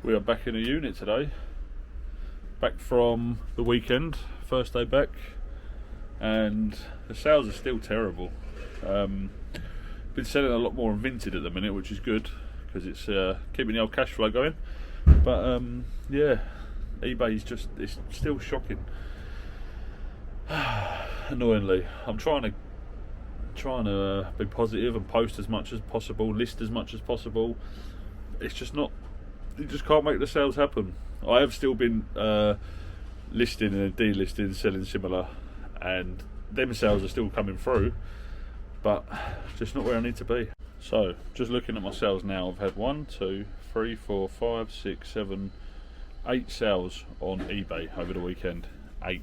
We are back in a unit today, back from the weekend, first day back, and the sales are still terrible. Been selling a lot more on Vinted at the minute, which is good because it's keeping the old cash flow going, but yeah, eBay is it's still shocking. Annoyingly, I'm trying to be positive and post as much as possible, list as much as possible. It's just not, you just can't make the sales happen. I have still been listing and delisting, selling similar, and them sales are still coming through, but just not where I need to be. So just looking at my sales now, I've had 1, 2, 3, 4, 5, 6, 7, 8 sales on eBay over the weekend. 8.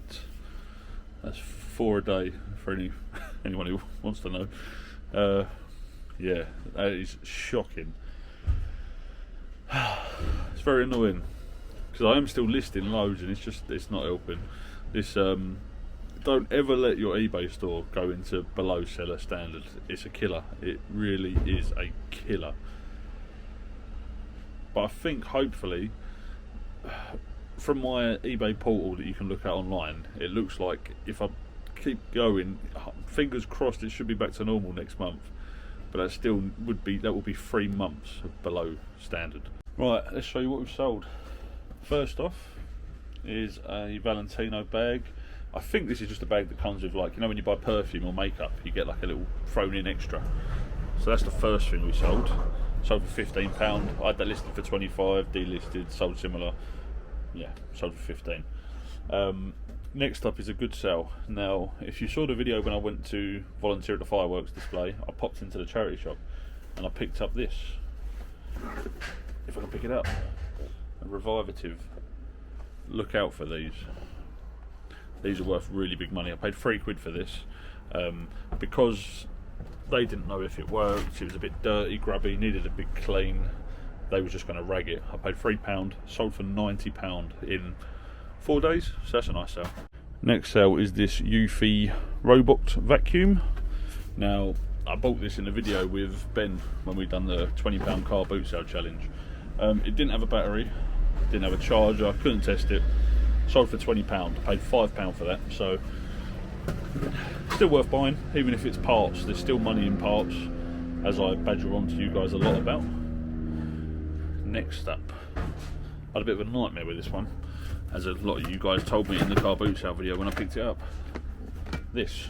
That's 4 a day for anyone who wants to know. Yeah, that is shocking. It's very annoying because I am still listing loads and it's not helping. This don't ever let your eBay store go into below seller standard. It's a killer. It really is a killer. But I think hopefully from my eBay portal that you can look at online, it looks like if I keep going, fingers crossed, it should be back to normal next month. But that still would be 3 months below standard. Right, let's show you what we've sold. First off is a Valentino bag. I think this is just a bag that comes with, like, you know, when you buy perfume or makeup, you get like a little thrown in extra. So that's the first thing we sold. Sold for £15. I had that listed for 25, delisted, sold similar. Yeah, sold for 15. Next up is a good sell. Now, if you saw the video when I went to volunteer at the fireworks display, I popped into the charity shop and I picked up this. If I can pick it up, a Revivative. Look out for these. These are worth really big money. I paid £3 for this because they didn't know if it worked. It was a bit dirty, grubby, needed a big clean. They were just going to rag it. I paid £3, sold for £90 in 4 days, so that's a nice sale. Next sale is this Eufy robot vacuum. Now, I bought this in a video with Ben when we done the £20 car boot sale challenge. It didn't have a battery, didn't have a charger, couldn't test it. Sold for £20, paid £5 for that, so still worth buying, even if it's parts. There's still money in parts, as I badger on to you guys a lot about. Next up, I had a bit of a nightmare with this one, as a lot of you guys told me in the car boot sale video when I picked it up. This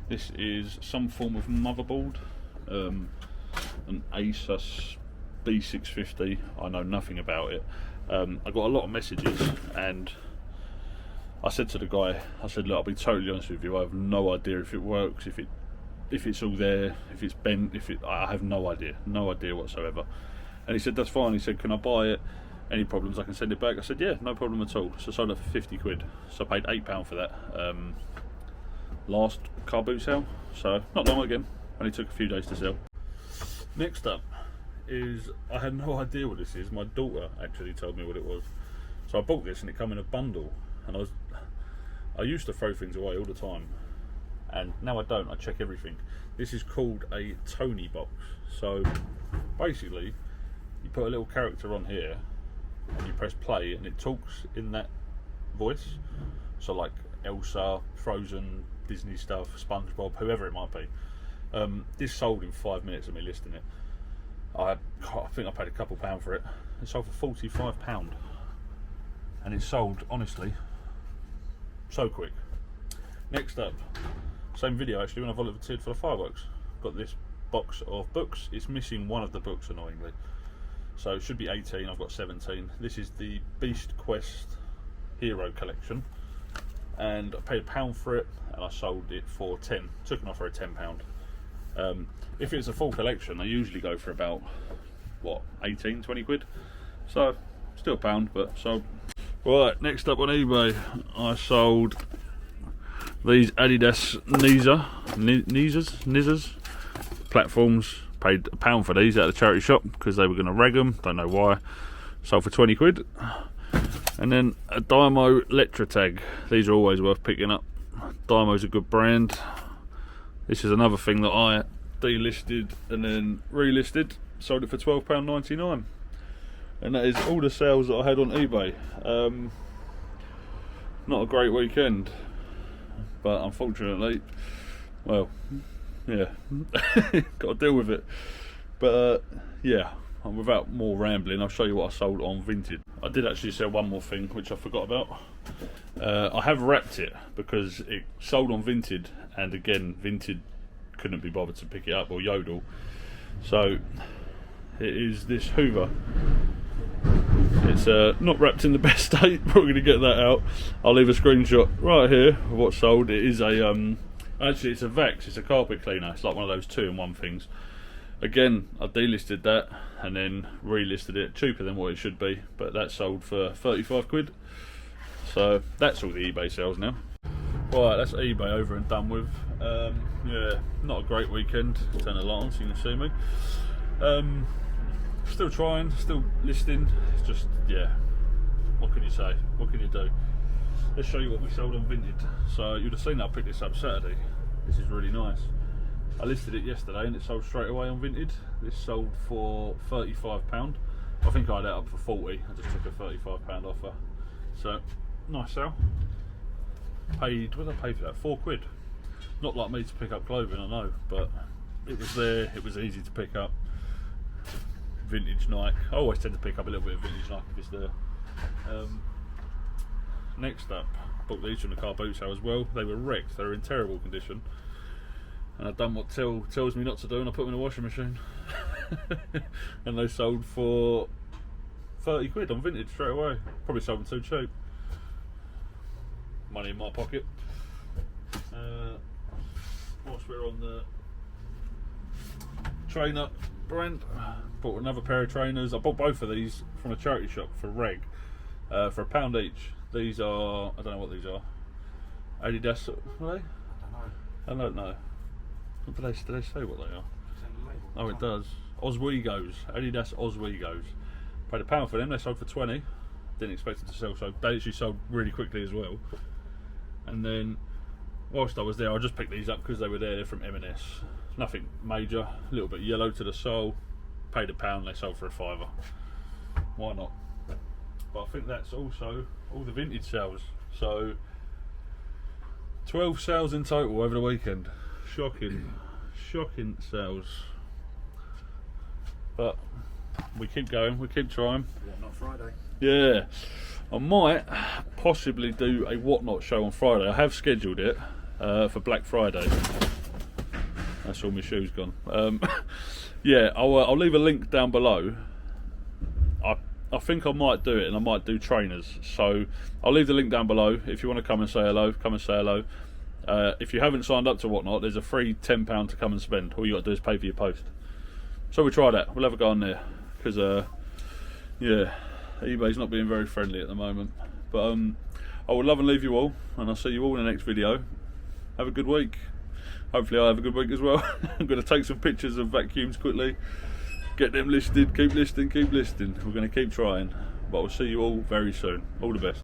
is some form of motherboard, an Asus B650. I know nothing about it. I got a lot of messages, and I said to the guy, I said, look, I'll be totally honest with you, I have no idea if it works, if it's all there, if it's bent, I have no idea whatsoever. And he said, that's fine. He said, can I buy it? Any problems, I can send it back. I said, yeah, no problem at all. So I sold it for £50. So I paid £8 for that. Last car boot sale, so not long again, only took a few days to sell. Next up is, I had no idea what this is. My daughter actually told me what it was. So I bought this and it came in a bundle, and I used to throw things away all the time, and now I don't. I check everything. This is called a Tony box. So basically you put a little character on here and you press play and it talks in that voice. So like Elsa, Frozen, Disney stuff, SpongeBob, whoever it might be. This sold in 5 minutes of me listing it. I think I paid a couple £1 for it. It sold for £45, and it sold, honestly, so quick. Next up, same video actually when I volunteered for the fireworks. Got this box of books. It's missing one of the books, annoyingly. So it should be 18, I've got 17. This is the Beast Quest Hero Collection, and I paid £1 for it, and I sold it for 10. Took an offer at £10. If it's a full collection, I usually go for about, what, 18, 20 quid. So still £1, but sold. Right, next up on eBay, I sold these Adidas Nizzers platforms. Paid £1 for these at the charity shop because they were going to rag them, don't know why. Sold for 20 quid. And then a Dymo Letra tag. These are always worth picking up. Dymo's a good brand. This is another thing that I delisted and then relisted. sold it for £12.99, and that is all the sales that I had on eBay. Not a great weekend, but unfortunately, well, yeah, got to deal with it. But yeah, without more rambling, I'll show you what I sold on Vinted. I did actually sell one more thing which I forgot about. I have wrapped it because it sold on Vinted, and again Vinted couldn't be bothered to pick it up, or Yodel. So it is this Hoover. It's not wrapped in the best state. We're going to get that out. I'll leave a screenshot right here of what's sold. It is a actually it's a Vax. It's a carpet cleaner. It's like one of those 2-in-1 things. Again, I delisted that and then relisted it cheaper than what it should be, but that sold for 35 quid. So that's all the eBay sales now. Right, that's eBay over and done with. Yeah, not a great weekend. Turn the light on so you can see me. Still trying, still listing. It's just, yeah, what can you say? What can you do? Let's show you what we sold on Vinted. So you'd have seen that I picked this up Saturday. This is really nice. I listed it yesterday and it sold straight away on Vinted. This sold for £35. I think I had it up for 40. I just took a £35 offer. So nice sale. Paid, what did I pay for that? 4 quid. Not like me to pick up clothing, I know, but it was there. It was easy to pick up. Vintage Nike. I always tend to pick up a little bit of vintage Nike if it's there. Next up, bought these from the car boot sale as well. They were wrecked. They were in terrible condition. And I've done what tells me not to do, and I put them in a washing machine. And they sold for 30 quid on Vinted straight away. Probably sold them too cheap. Money in my pocket. Whilst we're on the trainer brand, bought another pair of trainers. I bought both of these from a charity shop for reg, for £1 each. These are, I don't know what these are. Adidas, are they? I don't know. Do they say what they are? Oh, it does. Oswegos, Adidas Oswegos. Paid £1 for them. They sold for 20. Didn't expect it to sell, so they actually sold really quickly as well. And then, whilst I was there, I just picked these up because they were there. They're from M&S. Nothing major. A little bit yellow to the sole. Paid £1. They sold for £5. Why not? But I think that's also all the vintage sales. So 12 sales in total over the weekend. Shocking sales. But we keep going, we keep trying. Whatnot Friday. Yeah, I might possibly do a Whatnot show on Friday. I have scheduled it for Black Friday. That's all my shoes gone. Yeah, I'll leave a link down below. I think I might do it, and I might do trainers. So I'll leave the link down below. If you want to come and say hello, come and say hello. If you haven't signed up to Whatnot, there's a free £10 to come and spend. All you got to do is pay for your post. So we'll try that. We'll have a go on there, because yeah, eBay's not being very friendly at the moment. But I would love and leave you all, and I'll see you all in the next video. Have a good week. Hopefully I have a good week as well. I'm going to take some pictures of vacuums quickly, get them listed, keep listing. We're going to keep trying, but we'll see you all very soon. All the best.